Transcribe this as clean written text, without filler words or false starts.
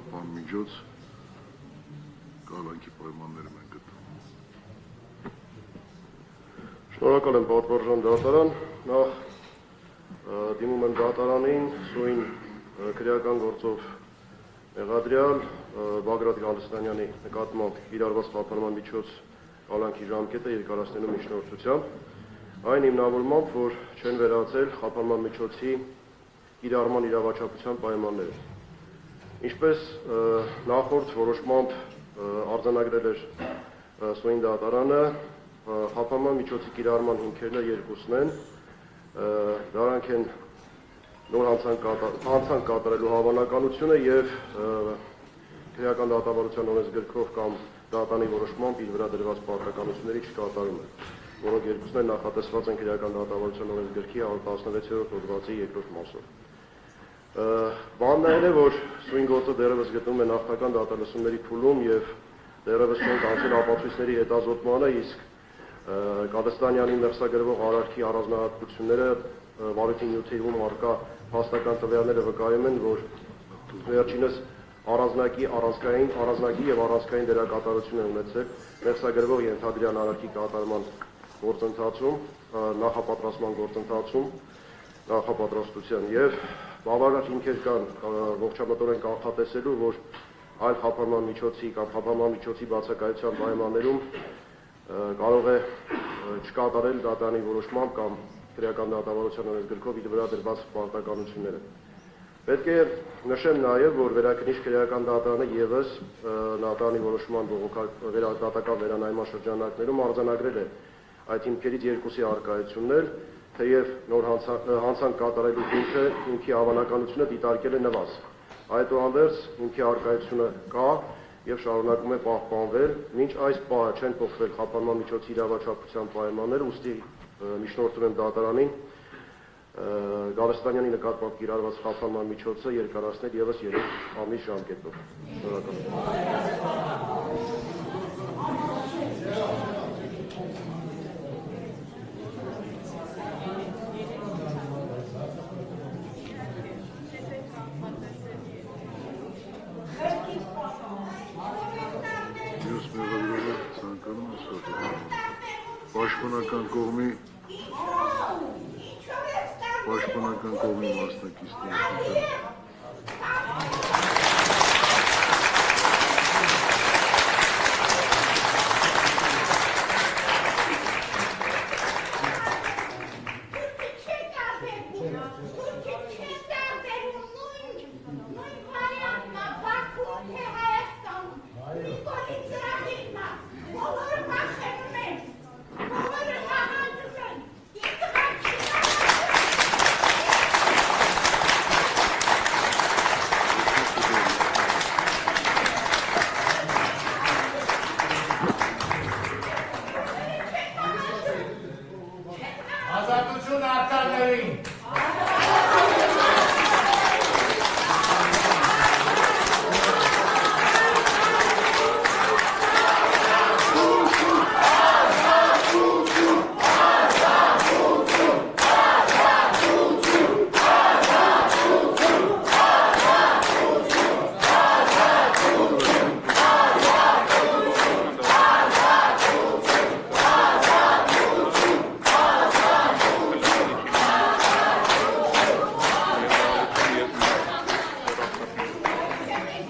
խափան միջոց կալանքի պայմաններում են գտնում։ Շնորհակալ եմ պատվարժան դատարան, նախ դիմում եմ դատարանին սույն քրեական գործով մեղադրյալ Բագրատ Գալստանյանի նկատմամբ կիրառված խափանման միջոց կալանքի ժամկետը երկարացնելու միջնորդությամբ, այն հիմնավորմամբ, որ չեն վերացել խափանման միջոցի կիրառման իրավաչափության պայմանները։ Ինչպես նախորդ որոշմամբ արձանագրել էր սույն դատարանը, խափանման միջոցի կիրառման հիմքերն երկուսն են, դրանք են նոր հանցանք կատարելու հավանականությունը եւ քրեական դատավարության օրենսգրքով կամ դատանի որոշմամբ իր վրա դրված պարտականությունների չկատարումը, որոնք երկուսն են նախատեսված են քրեական դատավարության օրենսգրքի 116-րդ հոդվածի 2-րդ մասով։ Բանն այն է, որ սույն գործը դեռևս գտնվում է նախնական դատալսումների փուլում եւ դեռևս չեն կանցել ապացույցների հետազոտմանը, իսկ Գալստանյանի մեղսագրվող արարքի առանձնահատկությունները վարույթի նյութերում առկա փաստական տվյալները վկայում են, որ վերջինս առանձնակի եւ առանցքային դերակատարություն է ունեցել մեղսագրվող ենթադրյալ արարքի կատարման գործընթացում, նախապատրաստման գործընթացում, նախապատրաստության եւ բավարար հիմքեր կան ողջամտորեն կանխատեսելու, որ այլ խափանման միջոցի կամ խափանման միջոցի բացակայության պայմաններում կարող է չկատարել դատանի որոշմամբ կամ քրեական դատավարության օրենսգրքով իր վրա դրված պարտականությունները։ Պետք է նշեմ նաև, որ վերաքննիչ քրեական դատարանը եւս դատանի որոշման դատական վերանայման շրջանակներում արձանագրել է այդ հիմքերից երկուսի առկայությունն էլ, թեև նոր հանցանք կատարելու հիմքի հավանականությունը դիտարկել է նվազ։ Այդուհանդերձ հիմքի առկայությունը կա եւ շարունակում է պահպանվել, մինչ այս պահը չեն փոխվել խափանման միջոցի իրավաչափության պայմանները, ուստի միջնորդում եմ դատարանին Գալստանյանի նկատմամբ կիրառված խափանման միջոցը երկարացնել եւս 3 ամիս ժամկետով։ Շնորհակալ եմ։ Պաշտպանական կողմի մասնակիցները